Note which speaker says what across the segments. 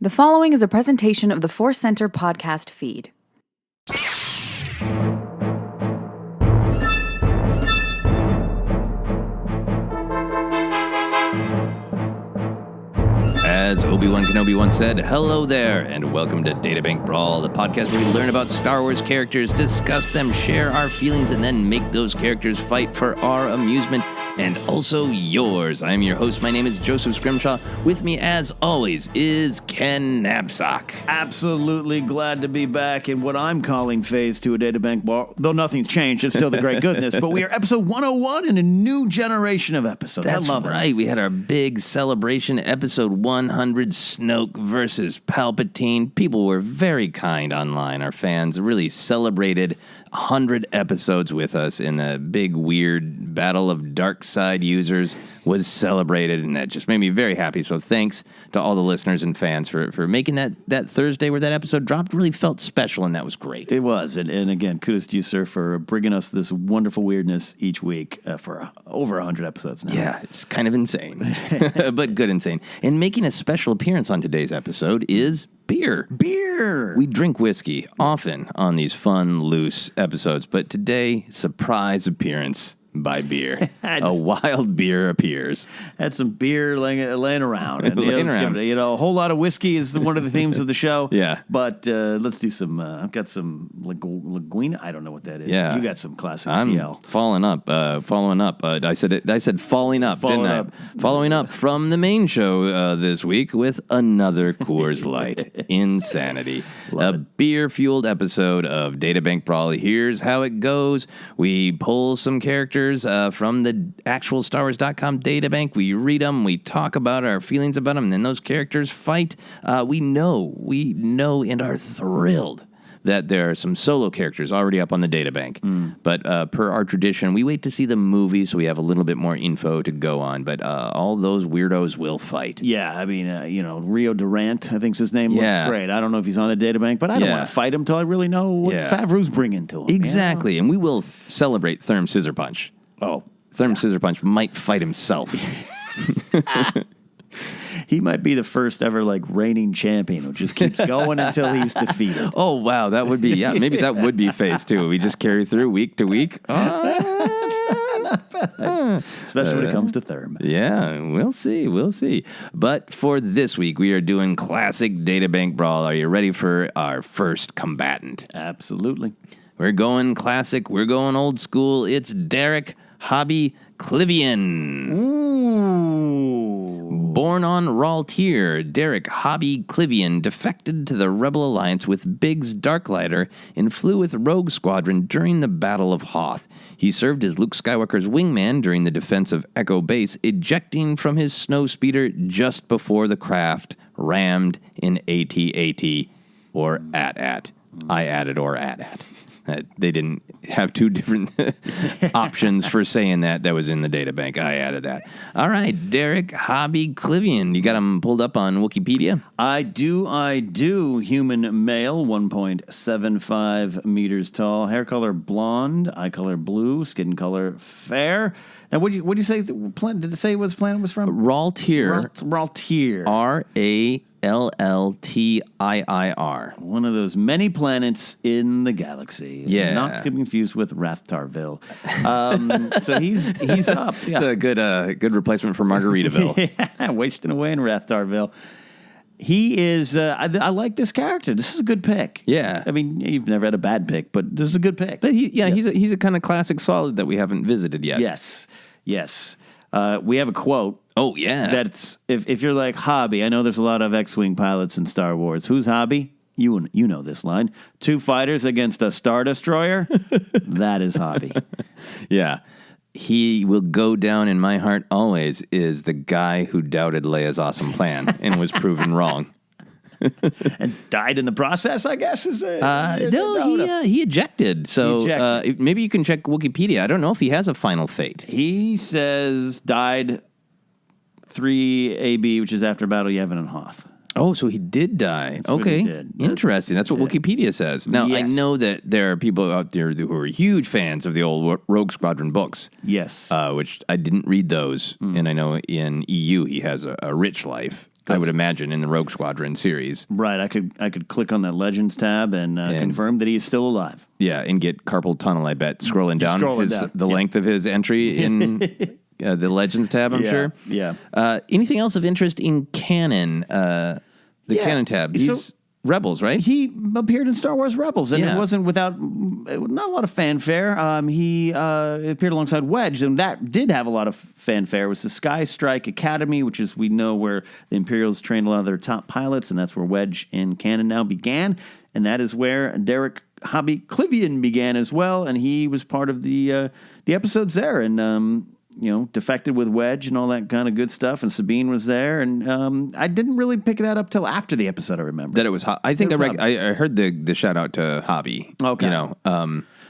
Speaker 1: The following is a presentation of the ForceCenter podcast feed.
Speaker 2: As Obi-Wan Kenobi once said, hello there, and welcome to Databank Brawl, the podcast where we learn about Star Wars characters, discuss them, share our feelings, and then make those characters fight for our amusement and also yours. I'm your host. My name is Joseph Scrimshaw. With me, as always, is Ken Napzok.
Speaker 3: Absolutely glad to be back in what I'm calling Phase 2 of Databank Brawl. Though nothing's changed, it's still the great goodness. But we are episode 101 in a new generation of episodes.
Speaker 2: That's
Speaker 3: I love
Speaker 2: right.
Speaker 3: it.
Speaker 2: We had our big celebration, episode 100, Snoke versus Palpatine. People were very kind online. Our fans really celebrated 100 episodes with us, and the big, weird battle of dark side users was celebrated, and that just made me very happy. So thanks to all the listeners and fans for making that Thursday where that episode dropped really felt special, and that was great.
Speaker 3: It was. And again, kudos to you, sir, for bringing us this wonderful weirdness each week for over 100 episodes now.
Speaker 2: Yeah, it's kind of insane, but good insane. And making a special appearance on today's episode is beer.
Speaker 3: We
Speaker 2: drink whiskey often on these fun, loose episodes, but today, surprise appearance by beer. A wild beer appears.
Speaker 3: Had some beer laying around. And,
Speaker 2: Laying around.
Speaker 3: a whole lot of whiskey is one of the themes of the show.
Speaker 2: Yeah.
Speaker 3: But let's do some, I've got some Linguina. I don't know what that is.
Speaker 2: Yeah.
Speaker 3: You got some classic
Speaker 2: I'm
Speaker 3: CL.
Speaker 2: following up. I said falling up, didn't I? Following up from the main show this week with another Coors Light. Insanity. A beer-fueled episode of Databank Brawl. Here's how it goes. We pull some characters from the actual StarWars.com databank. We read them. We talk about our feelings about them. And then those characters fight. We know and are thrilled that there are some solo characters already up on the databank. But per our tradition, we wait to see the movie so we have a little bit more info to go on. But all those weirdos will fight.
Speaker 3: Yeah, I mean, Rio Durant, I think's his name.
Speaker 2: Yeah.
Speaker 3: Looks great. I don't know if he's on the databank, but I don't want to fight him until I really know what Favreau's bringing to him.
Speaker 2: Exactly. And we will celebrate Therm Scissor Punch.
Speaker 3: Oh.
Speaker 2: Therm Scissor Punch might fight himself.
Speaker 3: He might be the first ever reigning champion who just keeps going until he's defeated.
Speaker 2: Oh, wow. That would be, maybe that would be phase 2. We just carry through week to week.
Speaker 3: Not bad. Especially when it comes to Therm.
Speaker 2: Yeah, we'll see. But for this week, we are doing classic Databank Brawl. Are you ready for our first combatant?
Speaker 3: Absolutely.
Speaker 2: We're going classic. We're going old school. It's Derek Hobbie Klivian.
Speaker 3: Ooh.
Speaker 2: Born on Raltier, Derek Hobbie Klivian defected to the Rebel Alliance with Biggs Darklighter and flew with Rogue Squadron during the Battle of Hoth. He served as Luke Skywalker's wingman during the defense of Echo Base, ejecting from his snowspeeder just before the craft rammed an AT-AT, or AT-AT. I added or AT-AT. They didn't have two different options for saying that. That was in the databank. I added that. All right, Derek Hobbie Klivian. You got him pulled up on Wikipedia?
Speaker 3: I do. Human male, 1.75 meters tall. Hair color blonde. Eye color blue. Skin color fair. Now, what did you say? Did it say what his planet was from?
Speaker 2: Raltier.
Speaker 3: Raltier.
Speaker 2: Ralltiir.
Speaker 3: One of those many planets in the galaxy.
Speaker 2: Yeah.
Speaker 3: Not to be confused with Rathtarville. So he's up. Yeah.
Speaker 2: It's a good replacement for Margaritaville.
Speaker 3: Yeah, wasting away in Rathtarville. He is, I like this character. This is a good pick.
Speaker 2: Yeah.
Speaker 3: I mean, you've never had a bad pick, but this is a good pick.
Speaker 2: But he's a kind of classic solid that we haven't visited yet.
Speaker 3: Yes. We have a quote.
Speaker 2: Oh, yeah.
Speaker 3: That's, if you're like Hobbie, I know there's a lot of X-Wing pilots in Star Wars. Who's Hobbie? You know this line. 2 fighters against a Star Destroyer? That is Hobbie.
Speaker 2: Yeah. He will go down in my heart always is the guy who doubted Leia's awesome plan and was proven wrong.
Speaker 3: And died in the process, I guess? He
Speaker 2: ejected. So
Speaker 3: He ejected.
Speaker 2: Maybe you can check Wikipedia. I don't know if he has a final fate.
Speaker 3: He says died 3 AB, which is after Battle Yavin and Hoth.
Speaker 2: Oh, so he did die.
Speaker 3: That's what he
Speaker 2: okay.
Speaker 3: did.
Speaker 2: Interesting. That's what Wikipedia says. Now, I
Speaker 3: Yes.
Speaker 2: know that there are people out there who are huge fans of the old Rogue Squadron books.
Speaker 3: Yes.
Speaker 2: Which I didn't read those. And I know in EU he has a rich life. I would imagine, in the Rogue Squadron series.
Speaker 3: Right. I could click on that Legends tab and confirm that he is still alive.
Speaker 2: Yeah, and get carpal tunnel, I bet, scrolling down the length of his entry in the Legends tab, I'm sure.
Speaker 3: Yeah.
Speaker 2: Anything else of interest in canon? The canon tab. He's Rebels, right?
Speaker 3: He appeared in Star Wars Rebels, and it wasn't without not a lot of fanfare. He appeared alongside Wedge, and that did have a lot of fanfare. It was the Sky Strike Academy, which is, we know, where the Imperials trained a lot of their top pilots, and that's where Wedge and canon now began. And that is where Derek Hobbie Klivian began as well, and he was part of the episodes there, and defected with Wedge and all that kind of good stuff. And Sabine was there, and I didn't really pick that up till after the episode. I remember
Speaker 2: that it was. I think I heard the shout out to Hobbie.
Speaker 3: Okay,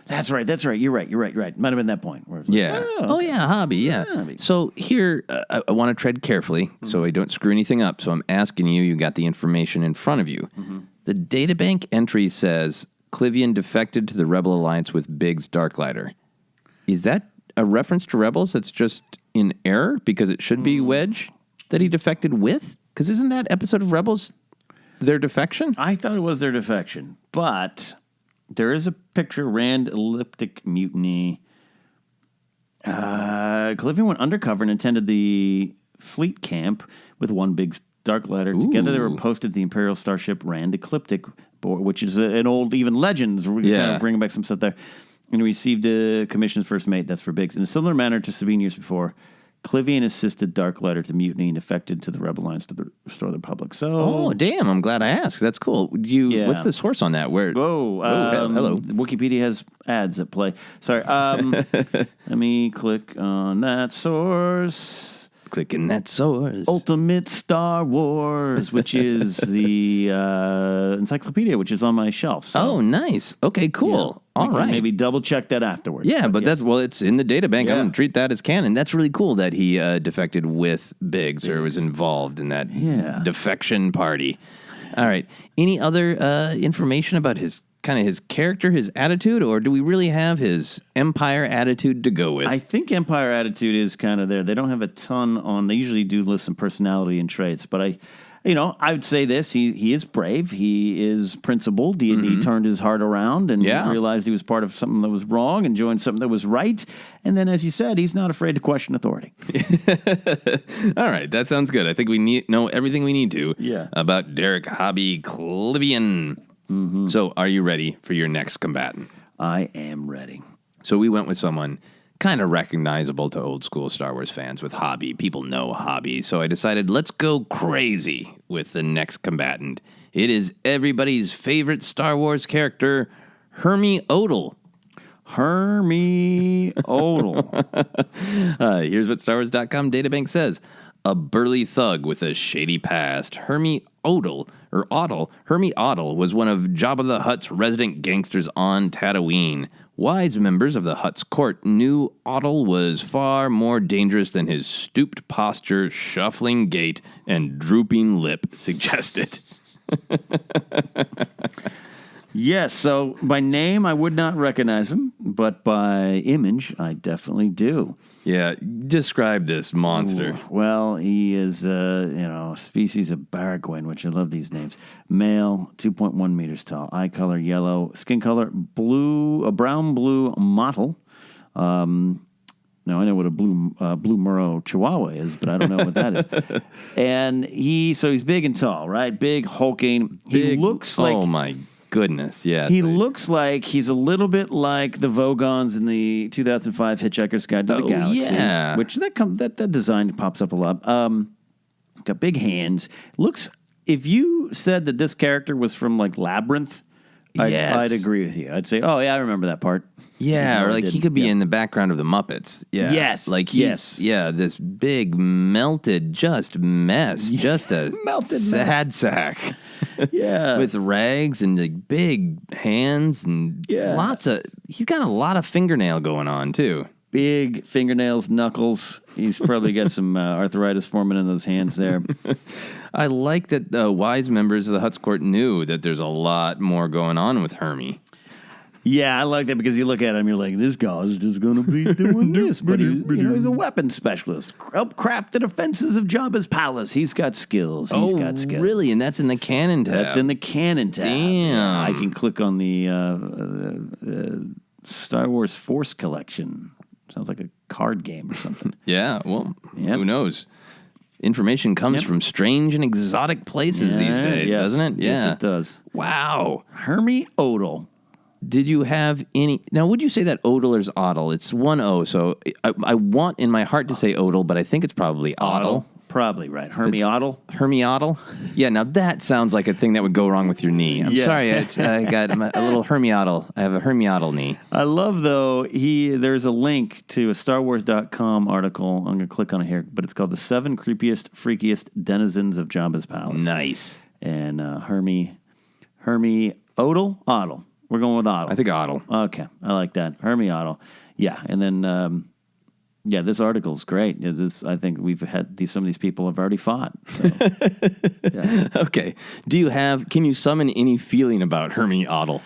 Speaker 3: that's right. You're right. Might have been that point. Where
Speaker 2: Hobbie. Yeah.
Speaker 3: Hobbie.
Speaker 2: So here, I want to tread carefully so I don't screw anything up. So I'm asking you. You got the information in front of you. Mm-hmm. The databank entry says Klivian defected to the Rebel Alliance with Biggs Darklighter. Is that a reference to Rebels that's just in error because it should be Wedge that he defected with? Because isn't that episode of Rebels their defection?
Speaker 3: I thought it was their defection, but there is a picture, Rand Elliptic Mutiny. Klivian went undercover and attended the fleet camp with one Big Darklighter. Together they were posted to the Imperial starship Rand Ecliptic, which is an old, even Legends. We're kind of bringing back some stuff there. And received a commission as first mate. That's for Biggs. In a similar manner to Sabine years before, Klivian assisted Darklighter to mutiny and defected to the Rebel Alliance to restore the Republic. So,
Speaker 2: damn! I'm glad I asked. That's cool. What's the source on that?
Speaker 3: Hello. Wikipedia has ads at play. Sorry. Let me click on that source.
Speaker 2: Clicking that source.
Speaker 3: Ultimate Star Wars, which is the encyclopedia, which is on my shelf. So.
Speaker 2: Nice. Okay, cool. All right.
Speaker 3: Maybe double check that afterwards.
Speaker 2: Yeah, but it's in the databank. I'm going to treat that as canon. That's really cool that he defected with Biggs or was involved in that defection party. All right. Any other information about his character, his attitude, or do we really have his Empire attitude to go with?
Speaker 3: I think Empire attitude is kind of there. They don't have a ton on. They usually do list some personality and traits, but I would say this: he is brave. He is principled. He turned his heart around and realized he was part of something that was wrong and joined something that was right. And then, as you said, he's not afraid to question authority.
Speaker 2: All right, that sounds good. I think we know everything we need to about Derek Hobbie Klivian. Mm-hmm. So, are you ready for your next combatant?
Speaker 3: I am ready.
Speaker 2: So, we went with someone kind of recognizable to old school Star Wars fans with Hobbie. People know Hobbie. So, I decided let's go crazy with the next combatant. It is everybody's favorite Star Wars character, Hermi Odle.
Speaker 3: Hermi Odle.
Speaker 2: Here's what StarWars.com databank says. A burly thug with a shady past, Hermi Odle was one of Jabba the Hutt's resident gangsters on Tatooine. Wise members of the Hutt's court knew Odle was far more dangerous than his stooped posture, shuffling gait, and drooping lip suggested.
Speaker 3: Yes, so by name I would not recognize him, but by image I definitely do.
Speaker 2: Yeah, describe this monster.
Speaker 3: Ooh, well, he is, a species of Baragwin, which I love these names. Male, 2.1 meters tall, eye color yellow, skin color blue, a brown blue mottle. Now I know what a blue Murrow Chihuahua is, but I don't know what that is. And he's big and tall, right? Big, hulking. He looks like.
Speaker 2: Oh my goodness, yeah.
Speaker 3: He looks like he's a little bit like the Vogons in the 2005 Hitchhiker's Guide to the Galaxy.
Speaker 2: Yeah.
Speaker 3: Which that design pops up a lot. Got big hands. Looks. If you said that this character was from like Labyrinth, I'd agree with you. I'd say, oh yeah, I remember that part.
Speaker 2: Yeah, or like he could be in the background of the Muppets. Yeah.
Speaker 3: Yes.
Speaker 2: Like this big melted just mess. Just a
Speaker 3: melted
Speaker 2: sad sack.
Speaker 3: Yeah.
Speaker 2: With rags and like big hands and he's got a lot of fingernail going on too.
Speaker 3: Big fingernails, knuckles. He's probably got some arthritis forming in those hands there.
Speaker 2: I like that wise members of the Hutt's court knew that there's a lot more going on with Hermi.
Speaker 3: Yeah, I like that because you look at him, you're like, this guy's just going to be doing this. But he's a weapons specialist. Help craft the defenses of Jabba's palace. He's got skills. He's got skills.
Speaker 2: Really? And that's in the canon tab?
Speaker 3: That's in the canon tab.
Speaker 2: Damn.
Speaker 3: Yeah, I can click on the Star Wars Force Collection. Sounds like a card game or something.
Speaker 2: Yeah, well, who knows? Information comes from strange and exotic places these days, doesn't it? Yeah.
Speaker 3: Yes, it does.
Speaker 2: Wow.
Speaker 3: Hermi Odle.
Speaker 2: Did you have any... Now, would you say that Odle or Odle? It's one O, so I want in my heart to say Odle, but I think it's probably Odle.
Speaker 3: Probably right. Hermi Odle.
Speaker 2: Hermi Odle? Yeah, now that sounds like a thing that would go wrong with your knee. I'm sorry, I got a little Hermi Odle. I have a Hermi Odle knee.
Speaker 3: I love, though, there's a link to a StarWars.com article. I'm going to click on it here, but it's called The 7 Creepiest, Freakiest Denizens of Jabba's Palace.
Speaker 2: Nice.
Speaker 3: And Hermi Odle? We're going with Odle.
Speaker 2: I think Odle.
Speaker 3: Okay, I like that. Hermi Odle. Yeah, and then... this article's great. I think we've had some of these people have already fought. So. Yeah.
Speaker 2: Okay. Can you summon any feeling about Hermi Odle?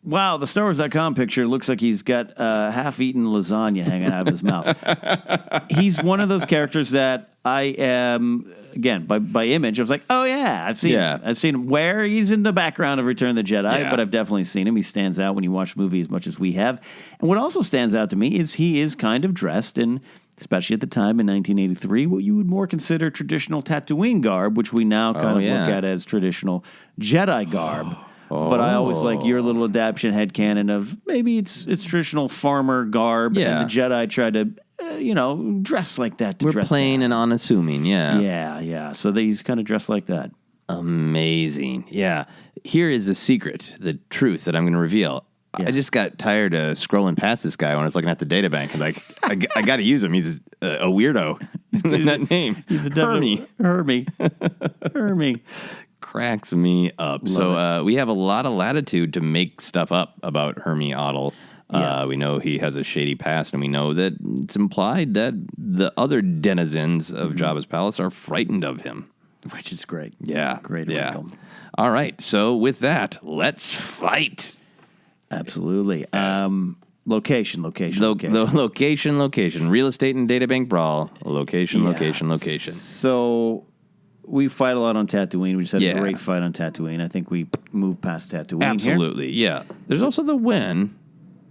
Speaker 3: Wow, the StarWars.com picture looks like he's got half-eaten lasagna hanging out of his mouth. He's one of those characters that I am, again, by image, I was like, oh, yeah, I've seen him. I've seen him where he's in the background of Return of the Jedi, but I've definitely seen him. He stands out when you watch the movie as much as we have. And what also stands out to me is he is kind of dressed in, especially at the time in 1983, what you would more consider traditional Tatooine garb, which we now kind of look at as traditional Jedi garb. But I always like your little adaptation headcanon of maybe it's traditional farmer garb, and the Jedi tried to, dress like that.
Speaker 2: We're plain and unassuming,
Speaker 3: Yeah. So he's kind of dressed like that.
Speaker 2: Amazing. Yeah. Here is the secret, the truth that I'm going to reveal. Yeah. I just got tired of scrolling past this guy when I was looking at the databank. And I got to use him. He's a weirdo. That name.
Speaker 3: He's a
Speaker 2: Hermi.
Speaker 3: Hermi.
Speaker 2: Cracks me up. We have a lot of latitude to make stuff up about Hermi Odle. We know he has a shady past, and we know that it's implied that the other denizens of Jabba's palace are frightened of him.
Speaker 3: Which is great.
Speaker 2: Yeah.
Speaker 3: Great.
Speaker 2: Yeah. All right. So with that, let's fight.
Speaker 3: Absolutely. Location.
Speaker 2: Location. Real estate and Databank Brawl. Location.
Speaker 3: So... we fight a lot on Tatooine. We just had a great fight on Tatooine. I think we moved past Tatooine.
Speaker 2: Absolutely, yeah. There's also the Win.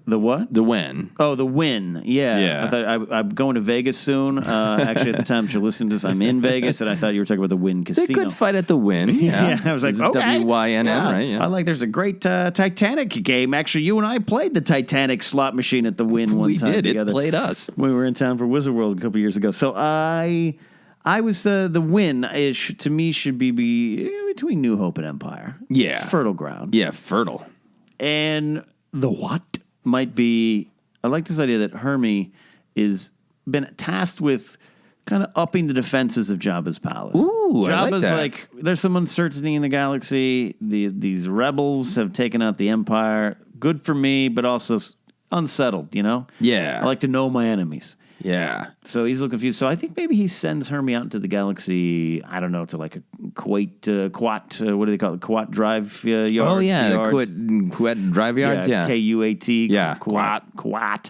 Speaker 3: The what?
Speaker 2: The Win.
Speaker 3: Oh, the Win. Yeah. I thought I'm going to Vegas soon. Actually, at the time that you're listening to this, I'm in Vegas, and I thought you were talking about the Win Casino.
Speaker 2: They could fight at the Win.
Speaker 3: Yeah. I was like, okay.
Speaker 2: WYNN, right?
Speaker 3: Yeah. I like there's a great Titanic game. Actually, you and I played the Titanic slot machine at the Win one time together.
Speaker 2: We did. It played us.
Speaker 3: We were in town for Wizard World a couple years ago. So I was the Win to me should be between New Hope and Empire.
Speaker 2: Yeah.
Speaker 3: Fertile ground.
Speaker 2: Yeah, fertile.
Speaker 3: And the what might be, I like this idea that Hermi is been tasked with kind of upping the defenses of Jabba's palace.
Speaker 2: Ooh,
Speaker 3: Jabba's
Speaker 2: I like that.
Speaker 3: There's some uncertainty in the galaxy. These rebels have taken out the Empire. Good for me, but also unsettled,
Speaker 2: Yeah.
Speaker 3: I like to know my enemies.
Speaker 2: Yeah.
Speaker 3: So he's a little confused. So I think maybe he sends Hermi out into the galaxy, I don't know, to like a Quat, what do they call it? Quat drive yards?
Speaker 2: Oh, yeah. Quat drive yards? Yeah.
Speaker 3: K-U-A-T.
Speaker 2: Yeah.
Speaker 3: Quat.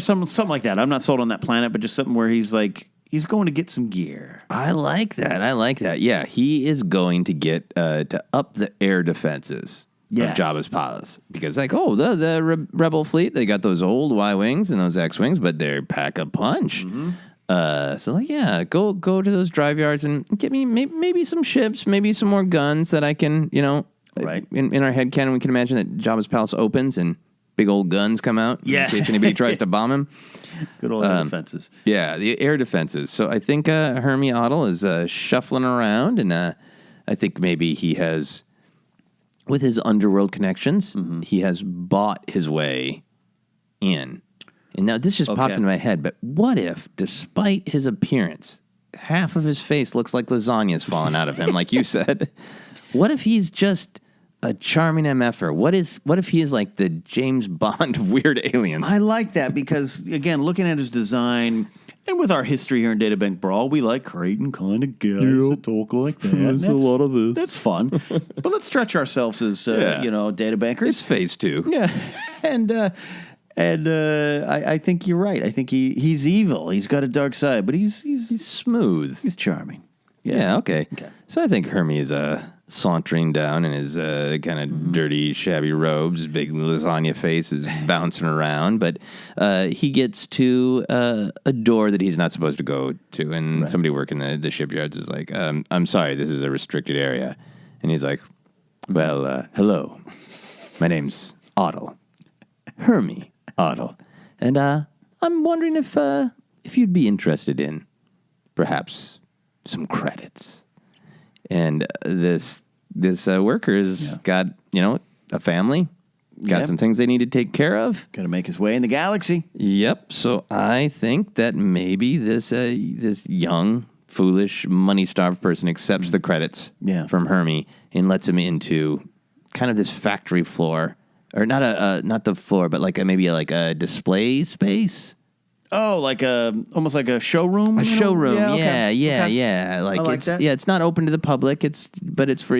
Speaker 3: Something like that. I'm not sold on that planet, but just something where he's going to get some gear.
Speaker 2: I like that. Yeah. He is going to get to up the air defenses. Of Jabba's palace. Because the rebel fleet, they got those old Y-Wings and those X-Wings, but they pack a punch. Mm-hmm. Go to those drive yards and get me maybe some ships, maybe some more guns that I can,
Speaker 3: right.
Speaker 2: In our headcanon, we can imagine that Jabba's palace opens and big old guns come out in case anybody tries to bomb him.
Speaker 3: Good old air defenses.
Speaker 2: Yeah, the air defenses. So I think Hermi Odle is shuffling around, and I think maybe he has... with his underworld connections, he has bought his way in. And now this just popped into my head, but what if, despite his appearance, half of his face looks like lasagna's falling out of him, like you said? What if he's just a charming MFer? What if he is like the James Bond of weird aliens?
Speaker 3: I like that because, again, looking at his design... And with our history here in Databank Brawl, we like creating kind of guys that talk like that. There's
Speaker 2: a lot of this.
Speaker 3: That's fun. But let's stretch ourselves as, databankers.
Speaker 2: It's phase 2.
Speaker 3: Yeah. And I think you're right. I think he's evil. He's got a dark side, but he's
Speaker 2: smooth.
Speaker 3: He's charming.
Speaker 2: Yeah, okay. So I think Hermi is sauntering down in his kind of dirty, shabby robes, big lasagna face is bouncing around. But he gets to a door that he's not supposed to go to. And somebody working the shipyards is like, I'm sorry, this is a restricted area. And he's like, well, hello. My name's Odle. Hermi Odle. And I'm wondering if you'd be interested in perhaps some credits. And this worker's got, a family, got some things they need to take care of.
Speaker 3: Got to make his way in the galaxy.
Speaker 2: Yep. So I think that maybe this young, foolish, money-starved person accepts the credits from Hermi and lets him into kind of this factory floor, or not the floor, but maybe a display space.
Speaker 3: Oh, almost like a showroom?
Speaker 2: A showroom,
Speaker 3: yeah.
Speaker 2: That. It's not open to the public, but it's for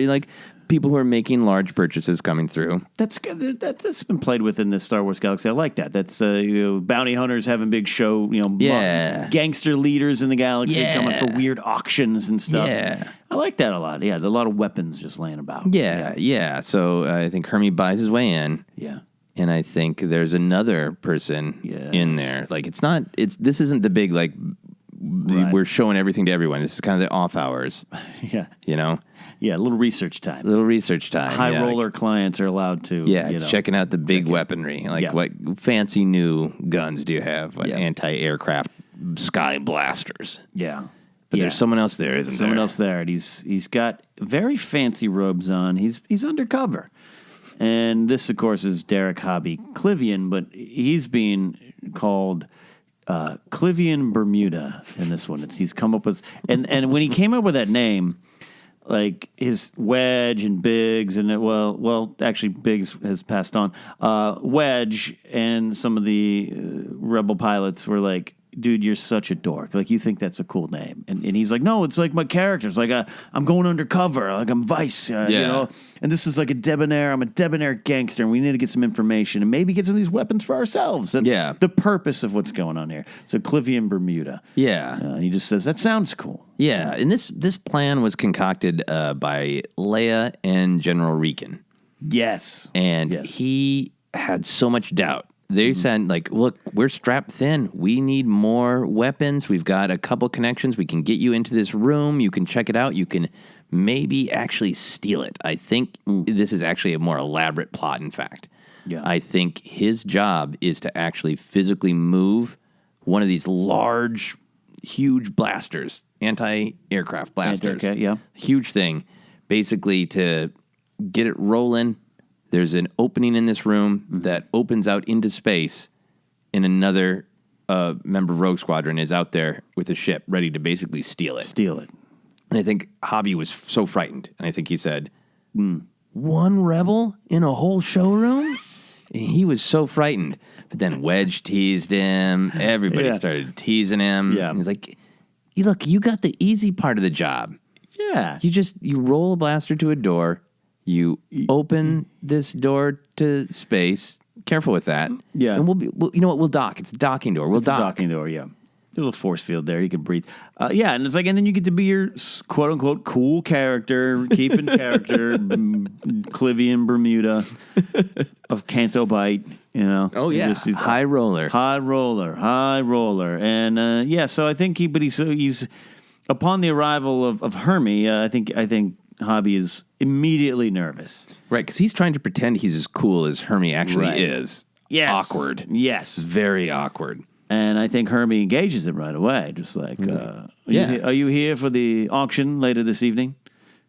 Speaker 2: people who are making large purchases coming through.
Speaker 3: That's good. That's been played with in the Star Wars galaxy. I like that. That's bounty hunters having big show, gangster leaders in the galaxy coming for weird auctions and stuff. Yeah. I like that a lot. Yeah, there's a lot of weapons just laying about.
Speaker 2: Yeah. So I think Hermi buys his way in. Yeah. And I think there's another person in there. This isn't the big, we're showing everything to everyone. This is kind of the off hours.
Speaker 3: Yeah.
Speaker 2: Yeah,
Speaker 3: a little research time.
Speaker 2: High
Speaker 3: roller clients are allowed to.
Speaker 2: Yeah, checking out the big weaponry. What fancy new guns do you have? What anti-aircraft sky blasters?
Speaker 3: Yeah.
Speaker 2: But there's someone else there, isn't there?
Speaker 3: Someone else there. And he's got very fancy robes on. He's undercover. And this, of course, is Derek Hobbie Klivian, but he's being called Klivian Bermuda in this one. He's come up with... And when he came up with that name, his Wedge and Biggs, and actually Biggs has passed on. Wedge and some of the Rebel pilots were like, dude, you're such a dork. You think that's a cool name. And he's like, no, it's like my character. It's I'm going undercover. I'm Vice, And this is I'm a debonair gangster, and we need to get some information and maybe get some of these weapons for ourselves. That's the purpose of what's going on here. So Klivian Bermuda.
Speaker 2: Yeah.
Speaker 3: He just says, that sounds cool.
Speaker 2: Yeah, and this plan was concocted by Leia and General Reekin.
Speaker 3: Yes.
Speaker 2: And he had so much doubt. They said, look, we're strapped thin. We need more weapons. We've got a couple connections. We can get you into this room. You can check it out. You can maybe actually steal it. I think this is actually a more elaborate plot, in fact. Yeah. I think his job is to actually physically move one of these large, huge blasters, anti-aircraft blasters. Huge thing. Basically, to get it rolling. There's an opening in this room that opens out into space, and another member of Rogue Squadron is out there with a ship ready to basically steal it. And I think Hobbie was so frightened, and I think he said, one rebel in a whole showroom? And he was so frightened. But then Wedge teased him. Everybody started teasing him. Yeah. And he's like, look, you got the easy part of the job.
Speaker 3: Yeah.
Speaker 2: You roll a blaster to a door. You open this door to space. Careful with that. Yeah. And we'll dock. It's a docking door. It's
Speaker 3: a docking door, yeah. A little force field there. You can breathe. And it's and then you get to be your quote-unquote cool character, keeping character, Klivian Bermuda of Canto Bite,
Speaker 2: Oh, yeah. High roller.
Speaker 3: And, so I think he's upon the arrival of Hermi, I think Hobbie is immediately nervous.
Speaker 2: Right, because he's trying to pretend he's as cool as Hermi actually is.
Speaker 3: Yes.
Speaker 2: Awkward.
Speaker 3: Yes.
Speaker 2: Very awkward.
Speaker 3: And I think Hermi engages him right away, just are you here for the auction later this evening?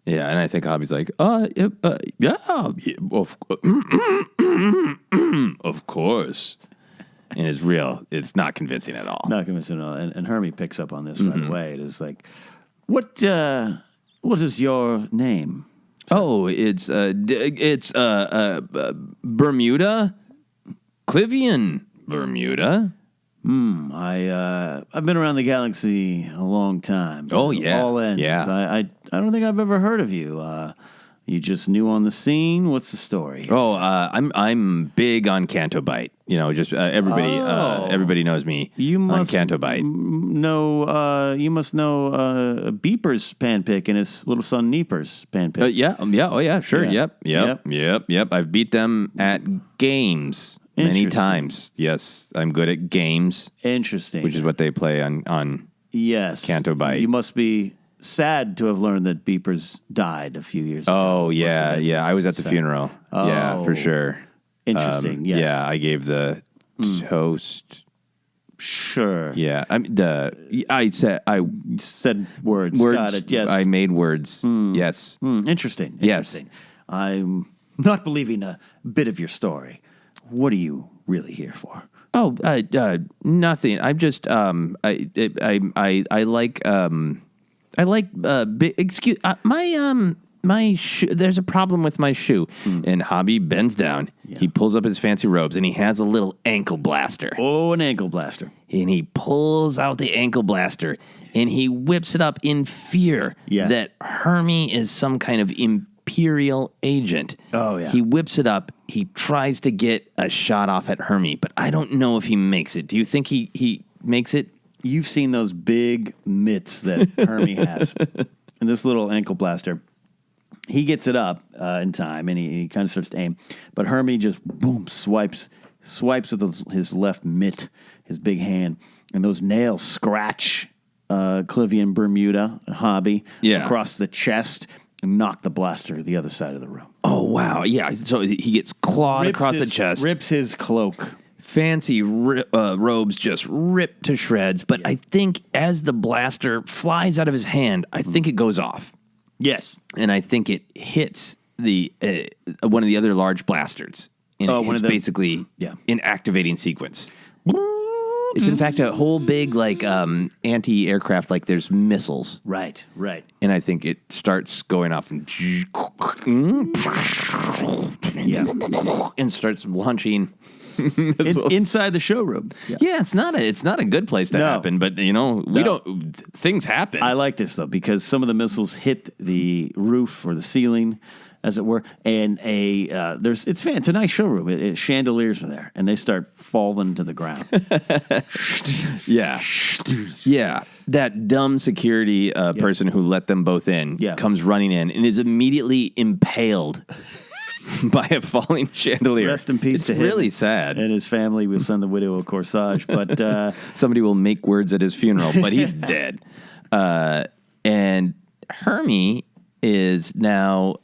Speaker 2: Yeah, and I think Hobbie's like, of course. And it's real. It's not convincing at all.
Speaker 3: Not convincing at all. And Hermi picks up on this right away. It is like, what is your name?
Speaker 2: Oh, it's Bermuda, Klivian Bermuda.
Speaker 3: I've been around the galaxy a long time.
Speaker 2: Oh, yeah.
Speaker 3: All ends.
Speaker 2: Yeah.
Speaker 3: I don't think I've ever heard of you. You just new on the scene. What's the story?
Speaker 2: Oh, I'm big on Canto Bite. You know, just everybody knows me
Speaker 3: You must
Speaker 2: on Canto Bite.
Speaker 3: You must know Beeper's panpick and his little son Neeper's panpick.
Speaker 2: Yeah. Oh, yeah. Sure.
Speaker 3: Yeah.
Speaker 2: Yep. I've beat them at games many
Speaker 3: Interesting.
Speaker 2: times. Yes, I'm good at games,
Speaker 3: Interesting.
Speaker 2: which is what they play on.
Speaker 3: Yes.
Speaker 2: Canto Bite.
Speaker 3: You must be sad to have learned that Beepers died a few years ago.
Speaker 2: Oh, yeah. I was at the funeral. Yeah, for
Speaker 3: Oh.
Speaker 2: sure.
Speaker 3: Interesting. Yes.
Speaker 2: Yeah, I gave the toast.
Speaker 3: Sure.
Speaker 2: Yeah, I
Speaker 3: Said words.
Speaker 2: words.
Speaker 3: Got it. Yes.
Speaker 2: I made words. Yes.
Speaker 3: Interesting.
Speaker 2: Yes.
Speaker 3: Interesting. I'm not believing a bit of your story. What are you really here for?
Speaker 2: Oh, nothing. I'm just I like excuse my shoe. There's a problem with my shoe. And Hobbie bends down. He pulls up his fancy robes and he has a little ankle blaster.
Speaker 3: Oh, an ankle blaster.
Speaker 2: And he pulls out the ankle blaster and he whips it up in fear that Hermi is some kind of imperial agent.
Speaker 3: Oh, yeah.
Speaker 2: He whips it up. He tries to get a shot off at Hermi, but I don't know if he makes it. Do you think he makes it?
Speaker 3: You've seen those big mitts that Hermi has. And this little ankle blaster, he gets it up in time, and he kind of starts to aim. But Hermi just, boom, swipes with his left mitt, his big hand. And those nails scratch Klivian Bermuda, Hobbie, across the chest and knock the blaster to the other side of the room.
Speaker 2: Oh, wow. Yeah, so he gets clawed across the chest.
Speaker 3: Rips his cloak.
Speaker 2: Fancy robes just ripped to shreds. But I think as the blaster flies out of his hand, I think it goes off.
Speaker 3: Yes.
Speaker 2: And I think it hits the one of the other large blasters. And it's basically an activating sequence. It's in fact a whole big anti-aircraft, like there's missiles.
Speaker 3: Right.
Speaker 2: And I think it starts going off and starts launching
Speaker 3: inside the showroom.
Speaker 2: Yeah, it's not a good place to happen, but things happen.
Speaker 3: I like this though because some of the missiles hit the roof or the ceiling, as it were, and it's a nice showroom. Chandeliers are there, and they start falling to the ground.
Speaker 2: Yeah. That dumb security person who let them both in comes running in and is immediately impaled by a falling chandelier.
Speaker 3: Rest in peace
Speaker 2: it's
Speaker 3: to him.
Speaker 2: It's really sad.
Speaker 3: And his family will send the widow a corsage, but
Speaker 2: somebody will make words at his funeral, but he's dead. And Hermi is now.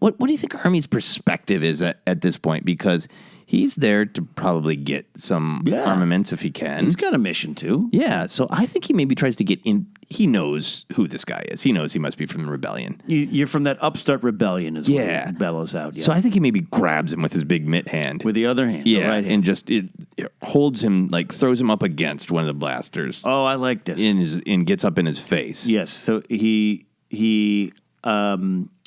Speaker 2: What do you think Hermi's perspective is at this point? Because he's there to probably get some armaments if he can.
Speaker 3: He's got a mission too.
Speaker 2: Yeah, so I think he maybe tries to get in. He knows who this guy is. He knows he must be from the rebellion.
Speaker 3: You're from that upstart rebellion, is what he bellows out. Yeah.
Speaker 2: So I think he maybe grabs him with his big mitt hand.
Speaker 3: With the other hand, the right hand.
Speaker 2: And just it holds him, throws him up against one of the blasters.
Speaker 3: Oh, I like this.
Speaker 2: And gets up in his face.
Speaker 3: Yes, so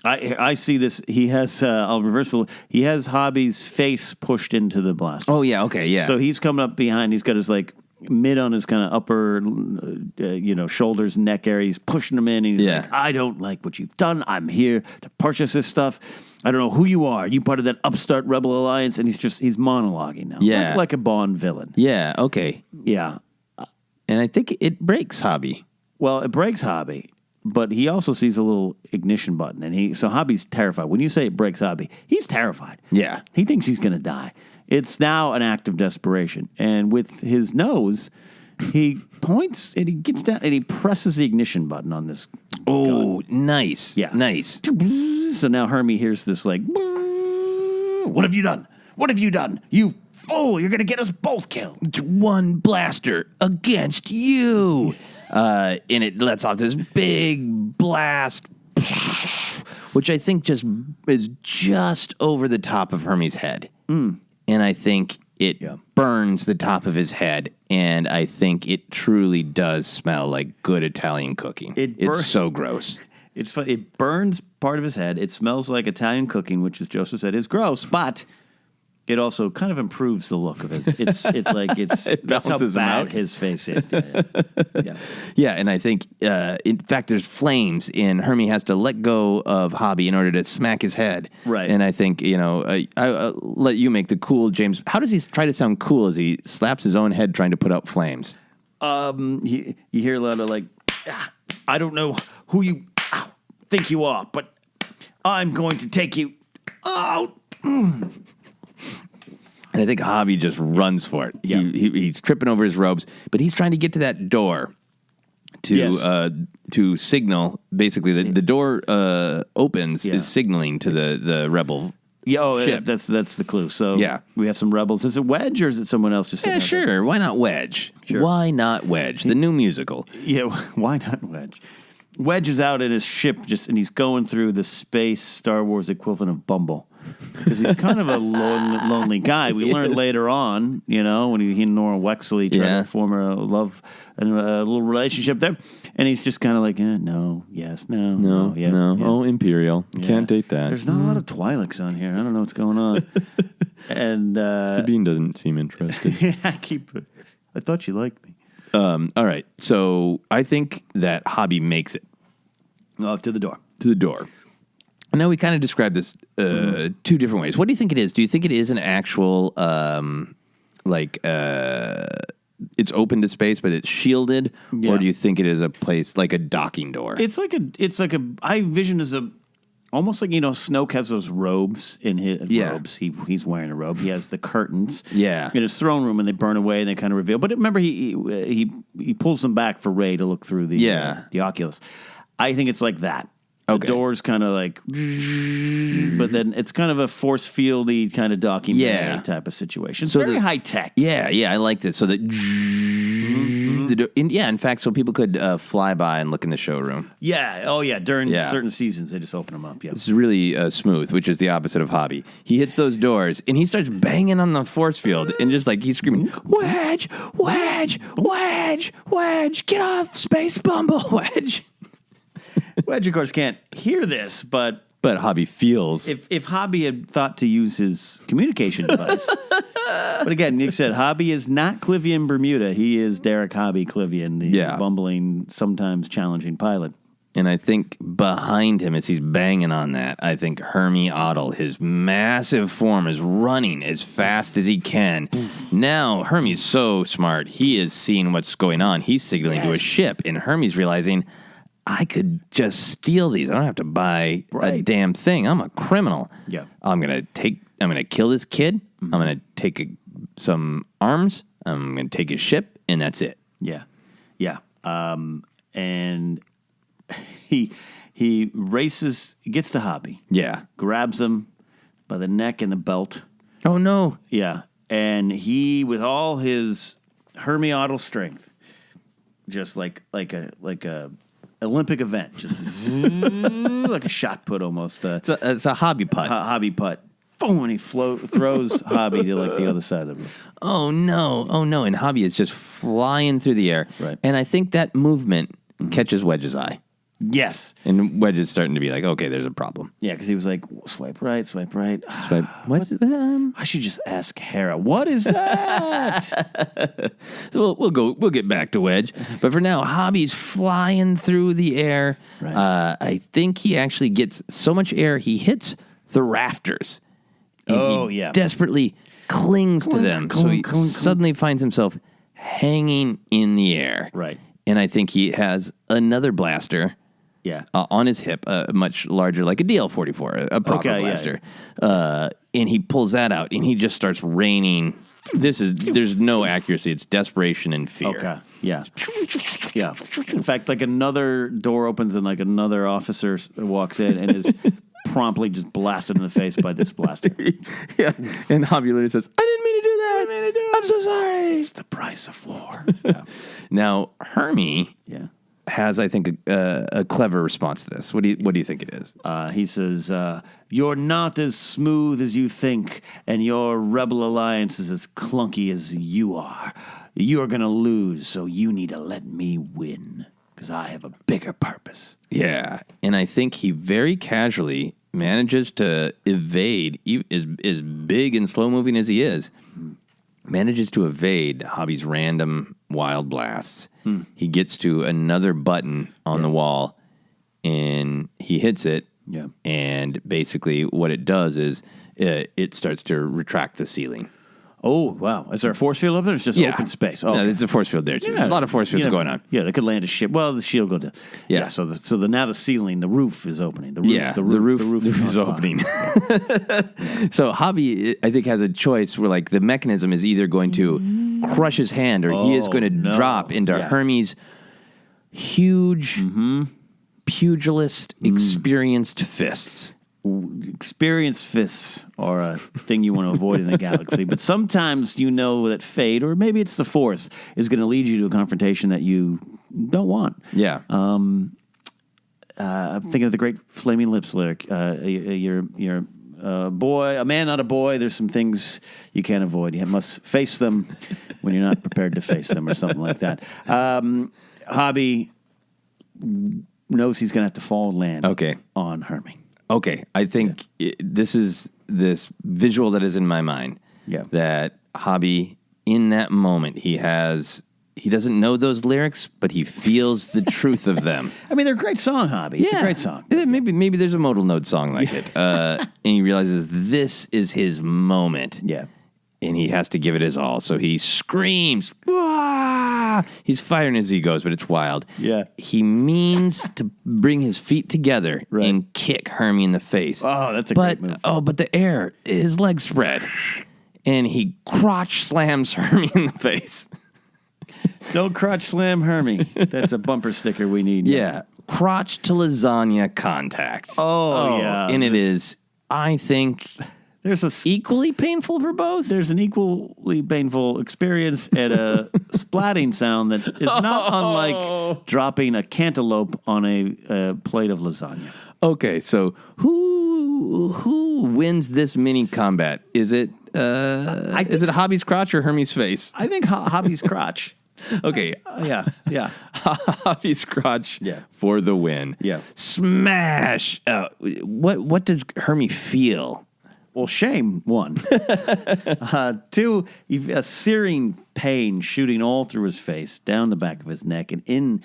Speaker 3: I see this. He has. I'll reverse it. He has Hobbie's face pushed into the blast.
Speaker 2: Oh yeah. Okay. Yeah.
Speaker 3: So he's coming up behind. He's got his mid on his kind of upper, shoulders, neck area. He's pushing him in. And he's like, I don't like what you've done. I'm here to purchase this stuff. I don't know who you are. You part of that upstart rebel alliance? And he's monologuing now.
Speaker 2: Yeah.
Speaker 3: Like a Bond villain.
Speaker 2: Yeah. Okay.
Speaker 3: Yeah.
Speaker 2: And I think it breaks Hobbie.
Speaker 3: Well, it breaks Hobbie. But he also sees a little ignition button, and so Hobbie's terrified. When you say it breaks Hobbie, he's terrified.
Speaker 2: Yeah.
Speaker 3: He thinks he's going to die. It's now an act of desperation. And with his nose, he points, and he gets down, and he presses the ignition button on this gun.
Speaker 2: Nice.
Speaker 3: Yeah.
Speaker 2: Nice.
Speaker 3: So now Hermi hears this what have you done? What have you done? You fool, you're going to get us both killed.
Speaker 2: One blaster against you. And it lets off this big blast, which I think just is just over the top of Hermi's head. And I think it burns the top of his head, and I think it truly does smell like good Italian cooking. It's so gross.
Speaker 3: It's fun. It burns part of his head. It smells like Italian cooking, which, as Joseph said, is gross, but it also kind of improves the look of it. It's like it's
Speaker 2: It
Speaker 3: that's how
Speaker 2: balances him
Speaker 3: bad
Speaker 2: out.
Speaker 3: his face is. Yeah.
Speaker 2: Yeah, and I think, in fact, there's flames, and Hermi has to let go of Hobbie in order to smack his head.
Speaker 3: Right.
Speaker 2: And I think, I'll let you make the cool James. How does he try to sound cool as he slaps his own head trying to put out flames?
Speaker 3: You hear a lot of like, I don't know who you think you are, but I'm going to take you out.
Speaker 2: And I think Hobbie just runs for it.
Speaker 3: Yeah.
Speaker 2: He's tripping over his ropes, but he's trying to get to that door to signal. Basically, the door opens is signaling to the rebel.
Speaker 3: Yeah,
Speaker 2: ship.
Speaker 3: that's the clue. So
Speaker 2: Yeah.
Speaker 3: we have some rebels. Is it Wedge or is it someone else just sitting
Speaker 2: Yeah,
Speaker 3: out there?
Speaker 2: sure. Why not Wedge?
Speaker 3: Sure.
Speaker 2: Why not Wedge? The new musical.
Speaker 3: Yeah, why not Wedge? Wedge is out in his ship and he's going through the space Star Wars equivalent of Bumble. Because he's kind of a lonely guy. We learn later on, when he and Nora Wexley try to form a love and a little relationship there. And he's just kind of like, no, yes, no, yes.
Speaker 2: No.
Speaker 3: Yeah.
Speaker 2: Oh, Imperial.
Speaker 3: Yeah.
Speaker 2: Can't date that.
Speaker 3: There's not a lot of Twi'leks on here. I don't know what's going on. And
Speaker 2: Sabine doesn't seem interested.
Speaker 3: I thought you liked me.
Speaker 2: All right. So I think that Hobbie makes it
Speaker 3: Off to the door.
Speaker 2: to the door. Now, we kind of described this two different ways. What do you think it is? Do you think it is an actual, it's open to space, but it's shielded?
Speaker 3: Yeah.
Speaker 2: Or do you think it is a place like a docking door?
Speaker 3: It's like I vision as almost like, Snoke has those robes in his robes. He's wearing a robe. He has the curtains
Speaker 2: Yeah.
Speaker 3: in his throne room, and they burn away, and they kind of reveal. But remember, he pulls them back for Rey to look through the Oculus. I think it's like that.
Speaker 2: Okay.
Speaker 3: The door's kind of like, but then it's kind of a force fieldy kind of docking bay type of situation. It's very high tech.
Speaker 2: Yeah, I like this. So that, in fact, so people could fly by and look in the showroom.
Speaker 3: Yeah. Oh, yeah. During certain seasons, they just open them up. Yeah.
Speaker 2: This is really smooth, which is the opposite of Hobbie. He hits those doors, and he starts banging on the force field, and just like he's screaming, Wedge, Wedge, Wedge, Wedge, get off Space Bumble, Wedge.
Speaker 3: Wedge, of course, can't hear this, but
Speaker 2: Hobbie feels.
Speaker 3: if Hobbie had thought to use his communication device, but again, Nick said Hobbie is not Klivian Bermuda. He is Derek Hobbie Klivian, the bumbling, sometimes challenging pilot.
Speaker 2: And I think behind him, as he's banging on that, I think Hermi Odle, his massive form, is running as fast as he can. Now, Hermi's so smart. He is seeing what's going on. He's signaling to a ship, and Hermi's realizing, I could just steal these. I don't have to buy a damn thing. I'm a criminal.
Speaker 3: Yeah.
Speaker 2: I'm going to kill this kid. I'm going to take some arms. I'm going to take his ship, and that's it.
Speaker 3: Yeah. Yeah. And he races, gets to Hobbie.
Speaker 2: Yeah.
Speaker 3: Grabs him by the neck and the belt.
Speaker 2: Oh, no.
Speaker 3: Yeah. And he, with all his Hermi Odle strength, just like a Olympic event, just like a shot put almost.
Speaker 2: It's a hobby putt.
Speaker 3: Hobby putt. Boom, and he throws Hobbie to like the other side of the room.
Speaker 2: Oh, no. And Hobbie is just flying through the air.
Speaker 3: Right.
Speaker 2: And I think that movement catches Wedge's eye.
Speaker 3: Yes.
Speaker 2: And Wedge is starting to be like, okay, there's a problem.
Speaker 3: Yeah, because he was like, swipe right.
Speaker 2: Swipe.
Speaker 3: I should just ask Hera. What is that?
Speaker 2: So we'll get back to Wedge. But for now, Hobbie's flying through the air.
Speaker 3: Right.
Speaker 2: I think he actually gets so much air, he hits the rafters. And he desperately clings to them. So he suddenly finds himself hanging in the air.
Speaker 3: Right.
Speaker 2: And I think he has another blaster.
Speaker 3: Yeah.
Speaker 2: On his hip, much larger, like a DL-44, a proper blaster.
Speaker 3: Yeah.
Speaker 2: And he pulls that out, and he just starts raining. There's no accuracy. It's desperation and fear.
Speaker 3: Okay. Yeah. Yeah. In fact, like another door opens and like another officer walks in and is promptly just blasted in the face by this blaster.
Speaker 2: Yeah. And Hobbie literally says, I didn't mean to do that. I'm so sorry.
Speaker 3: It's the price of war. Yeah.
Speaker 2: Now, Hermi has, I think, a clever response to this. What do you think it is?
Speaker 3: He says, you're not as smooth as you think, and your rebel alliance is as clunky as you are. You're going to lose, so you need to let me win, because I have a bigger purpose.
Speaker 2: Yeah. And I think he very casually manages to evade, as big and slow moving as he is, manages to evade Hobbie's random wild blasts. He gets to another button on the wall, and he hits it.
Speaker 3: Yeah.
Speaker 2: And basically what it does is it starts to retract the ceiling.
Speaker 3: Oh, wow. Is there a force field up there? It's just open space. Oh,
Speaker 2: No,
Speaker 3: okay.
Speaker 2: there's a force field there, too. There's a lot of force fields going on.
Speaker 3: Yeah, they could land a ship. Well, the shield go down.
Speaker 2: Yeah.
Speaker 3: So now the ceiling, the roof is opening. The roof
Speaker 2: is opening. So Hobbie, I think, has a choice where, like, the mechanism is either going to crush his hand or he is going to drop into Hermi's huge, pugilist, experienced fists.
Speaker 3: Experienced fists are a thing you want to avoid in the galaxy. But sometimes you know that fate, or maybe it's the Force, is going to lead you to a confrontation that you don't want.
Speaker 2: Yeah.
Speaker 3: I'm thinking of the great Flaming Lips lyric. You're a boy, a man, not a boy. There's some things you can't avoid. You must face them when you're not prepared to face them, or something like that. Hobbie knows he's going to have to fall and land on Hermi.
Speaker 2: Okay, I think this is this visual that is in my mind.
Speaker 3: Yeah.
Speaker 2: That Hobbie, in that moment, he doesn't know those lyrics, but he feels the truth of them.
Speaker 3: I mean, they're a great song, Hobbie. It's a great song.
Speaker 2: Maybe there's a modal node song like it. And he realizes this is his moment.
Speaker 3: Yeah.
Speaker 2: And he has to give it his all. So he screams. Wah! He's firing as he goes, but it's wild.
Speaker 3: Yeah.
Speaker 2: He means to bring his feet together and kick Hermi in the face.
Speaker 3: Oh, that's a great move.
Speaker 2: But the air, his legs spread. And he crotch slams Hermi in the face.
Speaker 3: Don't crotch slam Hermi. That's a bumper sticker we need.
Speaker 2: Yeah. Crotch to lasagna contact.
Speaker 3: Oh yeah.
Speaker 2: And it is, I think...
Speaker 3: There's
Speaker 2: equally painful for both.
Speaker 3: There's an equally painful experience at a splatting sound that is not unlike dropping a cantaloupe on a plate of lasagna.
Speaker 2: Okay, so who wins this mini combat? Is it Hobbie's crotch or Hermi's face?
Speaker 3: I think Hobbie's crotch.
Speaker 2: Okay.
Speaker 3: Yeah.
Speaker 2: Hobbie's crotch for the win.
Speaker 3: Yeah.
Speaker 2: Smash. What does Hermi feel?
Speaker 3: Well, shame, one. Two, a searing pain shooting all through his face, down the back of his neck, and in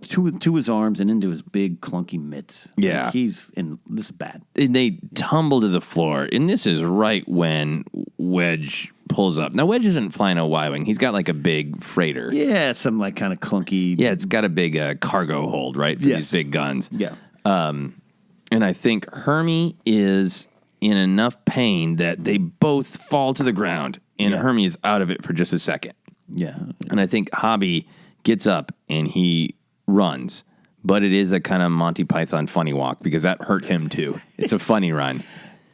Speaker 3: to his arms and into his big clunky mitts.
Speaker 2: Yeah.
Speaker 3: Like this is bad.
Speaker 2: And they tumble to the floor, and this is right when Wedge pulls up. Now, Wedge isn't flying a Y-Wing. He's got like a big freighter.
Speaker 3: Yeah, it's some like kind of clunky.
Speaker 2: Yeah, it's got a big cargo hold, right? For these big guns.
Speaker 3: Yeah.
Speaker 2: And I think Hermi is in enough pain that they both fall to the ground, and Hermi is out of it for just a second.
Speaker 3: Yeah.
Speaker 2: And I think Hobbie gets up and he runs, but it is a kind of Monty Python funny walk because that hurt him too. It's a funny run.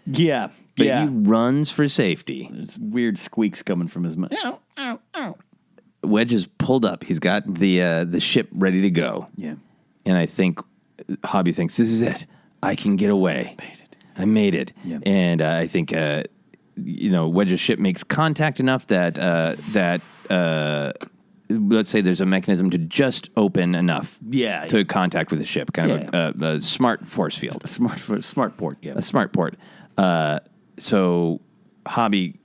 Speaker 3: Yeah.
Speaker 2: But he runs for safety.
Speaker 3: There's weird squeaks coming from his mouth. Ow, ow, ow.
Speaker 2: Wedge is pulled up. He's got the ship ready to go.
Speaker 3: Yeah.
Speaker 2: And I think Hobbie thinks, this is it. I can get away. I made it.
Speaker 3: Yeah.
Speaker 2: And I think, Wedge's ship makes contact enough that let's say there's a mechanism to just open enough to contact with the ship, kind of a smart force field.
Speaker 3: A smart port, yeah.
Speaker 2: A smart port. So Hobbie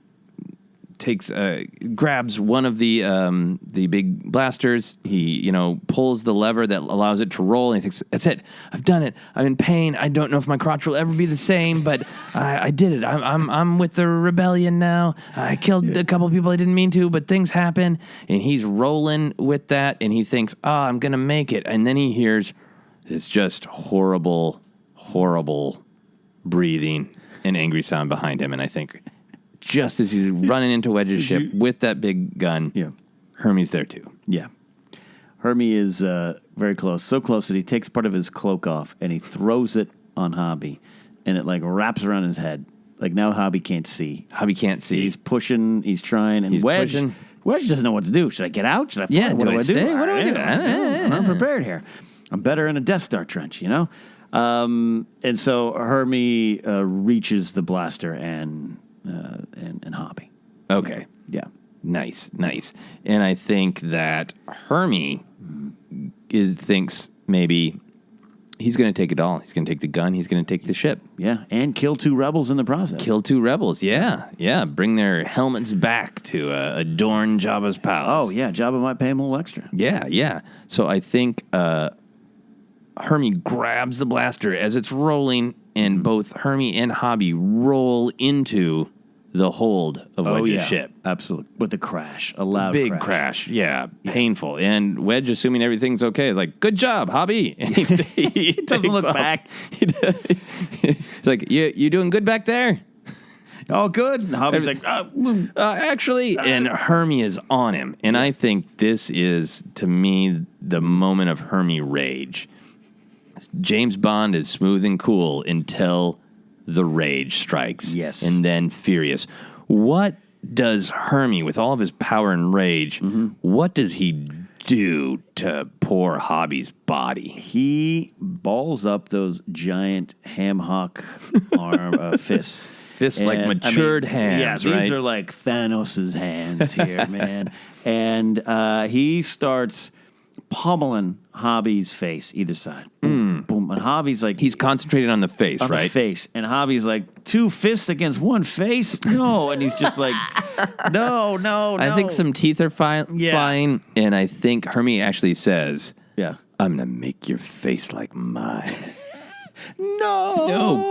Speaker 2: grabs one of the big blasters. He, pulls the lever that allows it to roll, and he thinks, that's it. I've done it. I'm in pain. I don't know if my crotch will ever be the same, but I did it. I'm with the rebellion now. I killed a couple of people I didn't mean to, but things happen. And he's rolling with that, and he thinks, I'm going to make it. And then he hears this just horrible, horrible breathing and angry sound behind him. And I think, just as he's running into Wedge's ship with that big gun, Hermi's there too.
Speaker 3: Yeah. Hermi is very close. So close that he takes part of his cloak off and he throws it on Hobbie. And it like wraps around his head. Like now Hobbie can't see.
Speaker 2: Hobbie can't see.
Speaker 3: He's pushing, he's trying. And Wedge doesn't know what to do. Should I get out? Should I fly?
Speaker 2: Yeah,
Speaker 3: what do I
Speaker 2: stay?
Speaker 3: do?
Speaker 2: What do I do?
Speaker 3: I'm unprepared here. I'm better in a Death Star trench, And so Hermi reaches the blaster and Hobbie.
Speaker 2: Okay.
Speaker 3: Yeah.
Speaker 2: Nice. And I think that Hermi thinks maybe, he's going to take it all. He's going to take the gun. He's going to take the ship.
Speaker 3: Yeah, and kill 2 rebels in the process.
Speaker 2: Kill 2 rebels. Yeah. Bring their helmets back to adorn Jabba's palace.
Speaker 3: Oh, yeah. Jabba might pay him a little extra.
Speaker 2: Yeah. So I think Hermi grabs the blaster as it's rolling, and both Hermi and Hobbie roll into the hold of Wedge's ship.
Speaker 3: Absolutely. With a crash. A loud
Speaker 2: Big crash. Yeah. Painful. And Wedge, assuming everything's okay, is like, good job, Hobbie. And he
Speaker 3: doesn't look back.
Speaker 2: He's like, you doing good back there?
Speaker 3: Oh, good. And Hobbie's like,
Speaker 2: actually, and Hermi is on him. And I think this is, to me, the moment of Hermi rage. James Bond is smooth and cool until the rage strikes.
Speaker 3: Yes.
Speaker 2: And then furious. What does Hermi, with all of his power and rage, what does he do to poor Hobbie's body?
Speaker 3: He balls up those giant ham hock fists.
Speaker 2: Fists like matured hands,
Speaker 3: yeah,
Speaker 2: right?
Speaker 3: These are like Thanos' hands here, man. And he starts pummeling Hobbie's face, either side. Boom, boom. And Hobbie's like...
Speaker 2: He's concentrated on the face, right?
Speaker 3: The face. And Hobbie's like, 2 fists against 1 face? No. And he's just like, no.
Speaker 2: I think some teeth are flying, and I think Hermi actually says,
Speaker 3: yeah,
Speaker 2: I'm going to make your face like mine.
Speaker 3: No.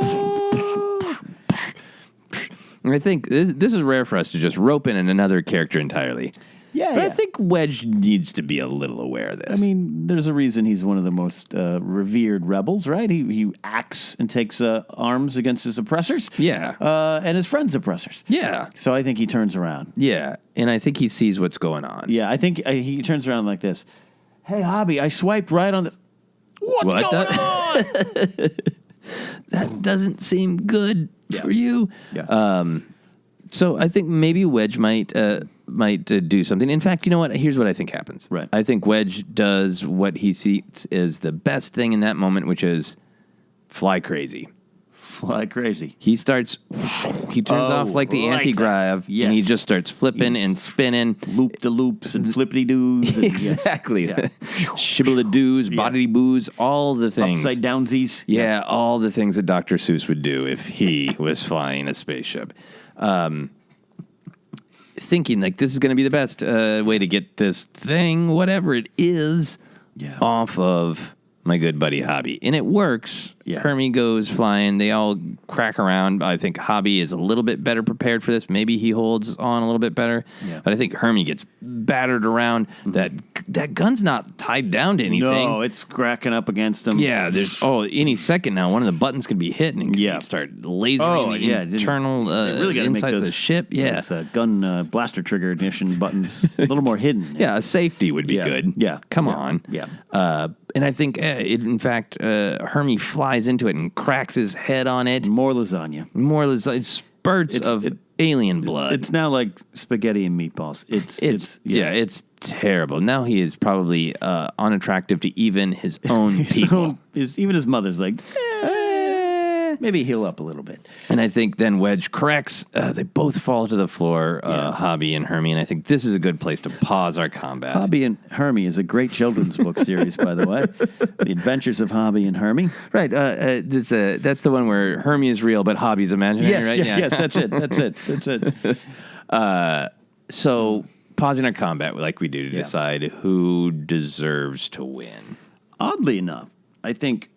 Speaker 2: And I think this is rare for us to just rope in another character entirely.
Speaker 3: Yeah,
Speaker 2: But I think Wedge needs to be a little aware of this.
Speaker 3: I mean, there's a reason he's one of the most revered rebels, right? He acts and takes arms against his oppressors.
Speaker 2: Yeah.
Speaker 3: And his friends' oppressors.
Speaker 2: Yeah.
Speaker 3: So I think he turns around.
Speaker 2: Yeah. And I think he sees what's going on.
Speaker 3: Yeah, I think he turns around like this. Hey, Hobbie, I swiped right on the... What's going on?
Speaker 2: That doesn't seem good for you.
Speaker 3: Yeah.
Speaker 2: So I think maybe Wedge might do something. In fact, you know what? Here's what I think happens.
Speaker 3: Right.
Speaker 2: I think Wedge does what he sees is the best thing in that moment, which is fly crazy.
Speaker 3: Fly crazy.
Speaker 2: He turns off like the anti-grav,
Speaker 3: Yes.
Speaker 2: and he just starts flipping and spinning.
Speaker 3: Loop-de-loops and flippity-doos. And
Speaker 2: Exactly.
Speaker 3: Yeah.
Speaker 2: Shibble-a-doos, boddy-boos, all the things.
Speaker 3: Upside-downsies.
Speaker 2: Yeah, all the things that Dr. Seuss would do if he was flying a spaceship. Thinking like this is going to be the best way to get this thing, whatever it is, off of my good buddy Hobbie. And it works.
Speaker 3: Yeah.
Speaker 2: Hermi goes flying. They all crack around. I think Hobbie is a little bit better prepared for this. Maybe he holds on a little bit better.
Speaker 3: Yeah.
Speaker 2: But I think Hermi gets battered around. That gun's not tied down to anything.
Speaker 3: No, it's cracking up against him.
Speaker 2: Yeah, there's any second now one of the buttons could be hit and start lasering the internal
Speaker 3: really gotta
Speaker 2: inside
Speaker 3: make
Speaker 2: of the ship. Yeah,
Speaker 3: those, gun blaster trigger ignition buttons a little more hidden.
Speaker 2: Yeah, a safety would be good.
Speaker 3: Yeah,
Speaker 2: come on.
Speaker 3: Yeah,
Speaker 2: and I think in fact Hermi flies into it and cracks his head on it.
Speaker 3: More lasagna.
Speaker 2: Spurts of alien blood.
Speaker 3: It's now like spaghetti and meatballs.
Speaker 2: It's terrible. Now he is probably unattractive to even his own people.
Speaker 3: Even his mother's like, maybe heal up a little bit.
Speaker 2: And I think then Wedge corrects. They both fall to the floor, Hobbie and Hermi. And I think this is a good place to pause our combat.
Speaker 3: Hobbie and Hermi is a great children's book series, by the way. The Adventures of Hobbie and Hermi.
Speaker 2: Right. That's the one where Hermi is real, but Hobbie's imaginary, right?
Speaker 3: Yes, that's it.
Speaker 2: So pausing our combat like we do to decide who deserves to win.
Speaker 3: Oddly enough, I think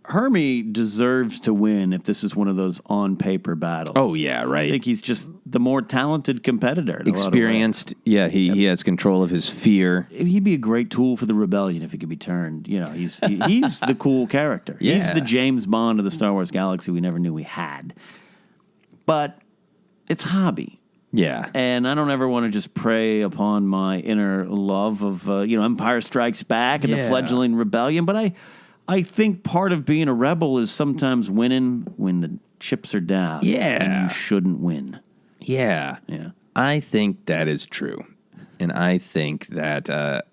Speaker 3: Hermi deserves to win if this is one of those on-paper battles.
Speaker 2: Oh, yeah, right.
Speaker 3: I think he's just the more talented competitor.
Speaker 2: Experienced. Yeah, he has control of his fear.
Speaker 3: He'd be a great tool for the rebellion if he could be turned. You know, he's the cool character.
Speaker 2: Yeah.
Speaker 3: He's the James Bond of the Star Wars galaxy we never knew we had. But it's Hobbie.
Speaker 2: Yeah.
Speaker 3: And I don't ever want to just prey upon my inner love of, Empire Strikes Back and the fledgling rebellion. But I think part of being a rebel is sometimes winning when the chips are down.
Speaker 2: Yeah.
Speaker 3: And you shouldn't win.
Speaker 2: Yeah.
Speaker 3: Yeah.
Speaker 2: I think that is true. And I think that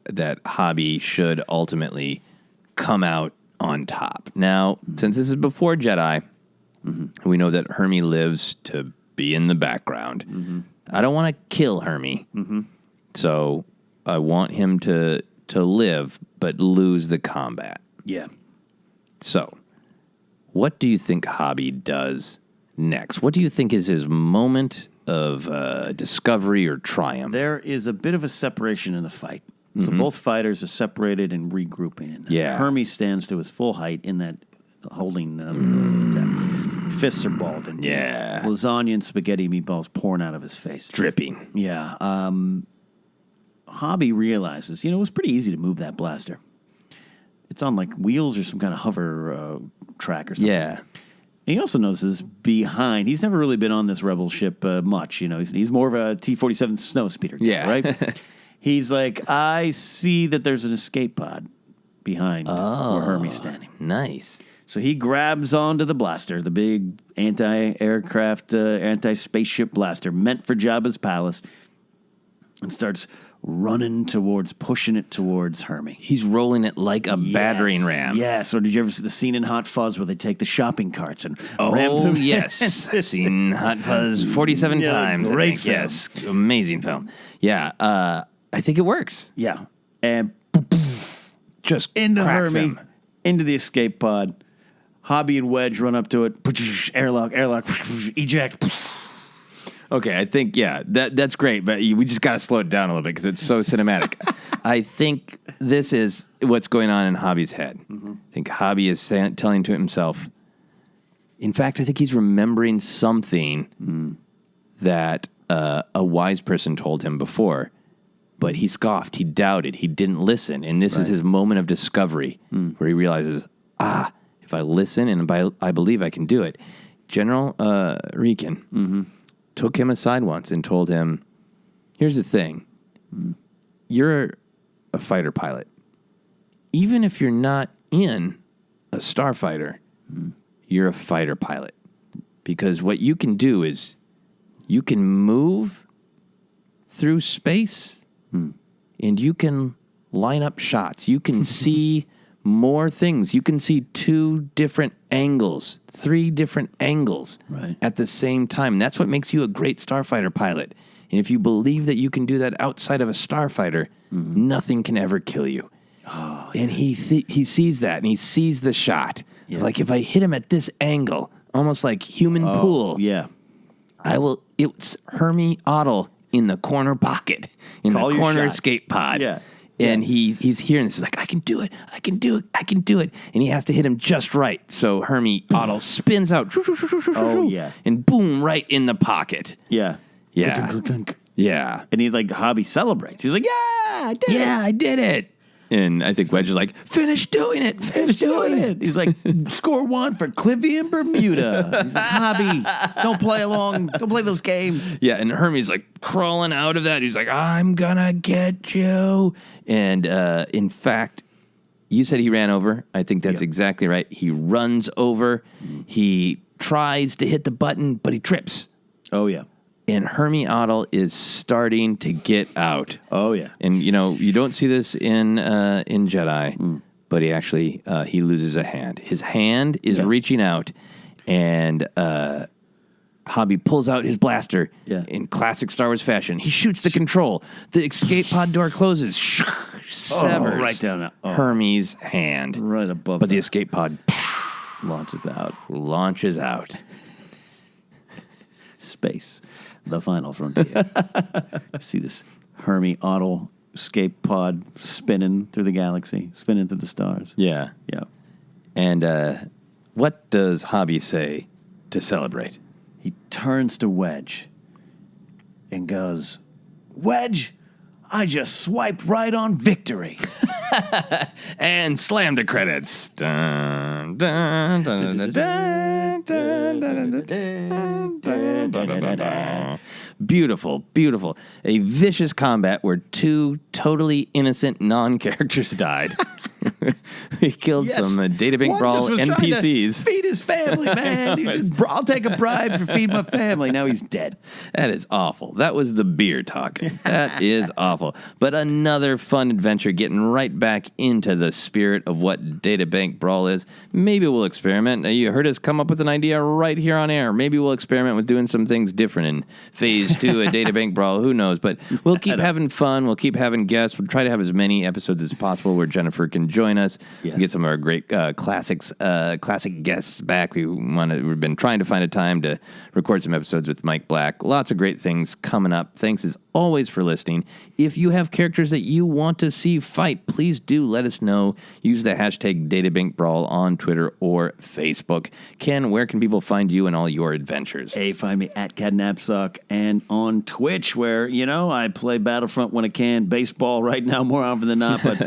Speaker 2: that Hobbie should ultimately come out on top. Now, since this is before Jedi, we know that Hermi lives to be in the background. I don't want to kill Hermi. So I want him to live but lose the combat.
Speaker 3: Yeah.
Speaker 2: So, what do you think Hobbie does next? What do you think is his moment of discovery or triumph?
Speaker 3: There is a bit of a separation in the fight. So both fighters are separated and regrouping. And Hermi stands to his full height in that holding fists are balled. And lasagna and spaghetti meatballs pouring out of his face.
Speaker 2: Dripping.
Speaker 3: Yeah. Hobbie realizes, it was pretty easy to move that blaster. It's on like wheels or some kind of hover track or something.
Speaker 2: Yeah.
Speaker 3: And he also notices behind, he's never really been on this rebel ship much. He's more of a T-47 snowspeeder guy, right? He's like, I see that there's an escape pod behind where Hermi's standing.
Speaker 2: Nice.
Speaker 3: So he grabs onto the blaster, the big anti-aircraft, anti-spaceship blaster meant for Jabba's palace, and starts pushing it towards Hermi.
Speaker 2: He's rolling it like a battering ram.
Speaker 3: Yes. Or did you ever see the scene in Hot Fuzz where they take the shopping carts and ram them?
Speaker 2: Yes. I've seen Hot Fuzz 47 times.
Speaker 3: Great film.
Speaker 2: Yes. Amazing film. Yeah. I think it works.
Speaker 3: Yeah. And
Speaker 2: Just
Speaker 3: into
Speaker 2: cracks
Speaker 3: Hermi,
Speaker 2: him.
Speaker 3: into the escape pod. Hobbie and Wedge run up to it. Airlock, eject.
Speaker 2: Okay, I think, that's great, but we just got to slow it down a little bit because it's so cinematic. I think this is what's going on in Hobbie's head. I think Hobbie is telling to himself, in fact, I think he's remembering something that a wise person told him before, but he scoffed, he doubted, he didn't listen, and this is his moment of discovery where he realizes, if I listen and I believe I can do it. General Riken took him aside once and told him, here's the thing. You're a fighter pilot. Even if you're not in a starfighter, you're a fighter pilot. Because what you can do is you can move through space and you can line up shots. You can see more things. You can see 2 different angles, 3 different angles at the same time. And that's what makes you a great starfighter pilot. And if you believe that you can do that outside of a starfighter, nothing can ever kill you. And he sees that, and he sees the shot. Like, if I hit him at this angle, almost like human pool, it's Hermi Odle in the corner pocket, in the corner escape pod. And he's hearing this. He's like, I can do it. And he has to hit him just right. So Hermi Odle spins out. And boom, right in the pocket.
Speaker 3: Yeah.
Speaker 2: Yeah.
Speaker 3: And Hobbie celebrates. He's like, I
Speaker 2: did it. And I think Wedge is like, finish doing it.
Speaker 3: He's like, score 1 for Klivian, Bermuda. He's like, Hobbie, don't play along. Don't play those games.
Speaker 2: Yeah, and Hermi's like crawling out of that. He's like, I'm gonna get you. And in fact, you said he ran over. I think that's exactly right. He runs over. He tries to hit the button, but he trips.
Speaker 3: Oh, yeah.
Speaker 2: And Hermi Odle is starting to get out.
Speaker 3: Oh, yeah.
Speaker 2: And, you don't see this in Jedi, but he actually, he loses a hand. His hand is reaching out, and Hobbie pulls out his blaster in classic Star Wars fashion. He shoots the control. The escape pod door closes. Severs
Speaker 3: right down
Speaker 2: Hermi's hand.
Speaker 3: Right above
Speaker 2: But the escape pod
Speaker 3: launches out. Space. The final frontier. See this Hermi Odle escape pod spinning through the galaxy, spinning through the stars.
Speaker 2: Yeah. And what does Hobbie say to celebrate?
Speaker 3: He turns to Wedge and goes, Wedge, I just swiped right on victory.
Speaker 2: And slam to credits. Dun, dun, dun, dun, dun, dun, dun, dun, dun, dun. Beautiful, beautiful. A vicious combat where 2 totally innocent non-characters died. We killed some Databank Brawl NPCs.
Speaker 3: Feed his family, man. I'll take a bribe for feeding my family. Now he's dead.
Speaker 2: That is awful. That was the beer talking. That is awful. But another fun adventure, getting right back into the spirit of what Databank Brawl is. Maybe we'll experiment. You heard us come up with an idea right here on air. Maybe we'll experiment with doing some things different in Phase 2 of Databank Brawl. Who knows? But we'll keep having fun. We'll keep having guests. We'll try to have as many episodes as possible where Jennifer can join join us.
Speaker 3: Yes.
Speaker 2: Get some of our great classic guests back. We've been trying to find a time to record some episodes with Mike Black. Lots of great things coming up. Thanks as always for listening. If you have characters that you want to see fight, please do let us know. Use the hashtag Databank Brawl on Twitter or Facebook. Ken, where can people find you and all your adventures?
Speaker 3: Hey, find me at Ken Napzok and on Twitch, where, I play Battlefront when I can. Baseball right now more often than not, but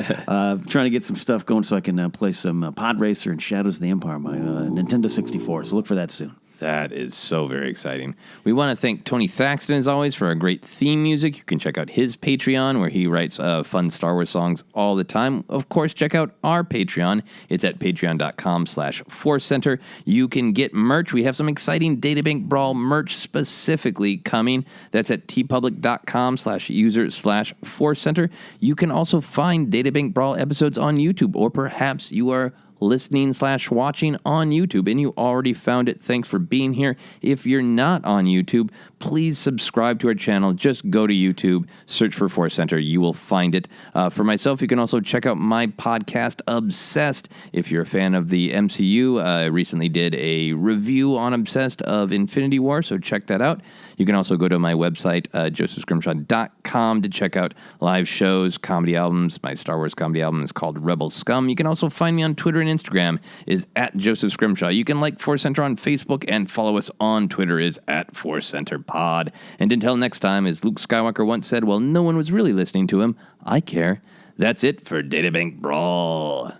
Speaker 3: trying to get some stuff going so I can play some Pod Racer and Shadows of the Empire, my Nintendo 64. So look for that soon.
Speaker 2: That is so very exciting. We want to thank Tony Thaxton, as always, for our great theme music. You can check out his Patreon, where he writes fun Star Wars songs all the time. Of course, check out our Patreon. It's at patreon.com/ForceCenter. You can get merch. We have some exciting Databank Brawl merch specifically coming. That's at tpublic.com/user/ForceCenter. You can also find Databank Brawl episodes on YouTube, or perhaps you are listening/watching on YouTube, and you already found it. Thanks for being here. If you're not on YouTube, please subscribe to our channel. Just go to YouTube, search for ForceCenter. You will find it. For myself, you can also check out my podcast, Obsessed. If you're a fan of the MCU, I recently did a review on Obsessed of Infinity War, so check that out. You can also go to my website, josephscrimshaw.com, to check out live shows, comedy albums. My Star Wars comedy album is called Rebel Scum. You can also find me on Twitter and Instagram, is at Joseph Scrimshaw. You can like ForceCenter on Facebook and follow us on Twitter, is at ForceCenterPod. And until next time, as Luke Skywalker once said, well, no one was really listening to him. I care. That's it for Databank Brawl.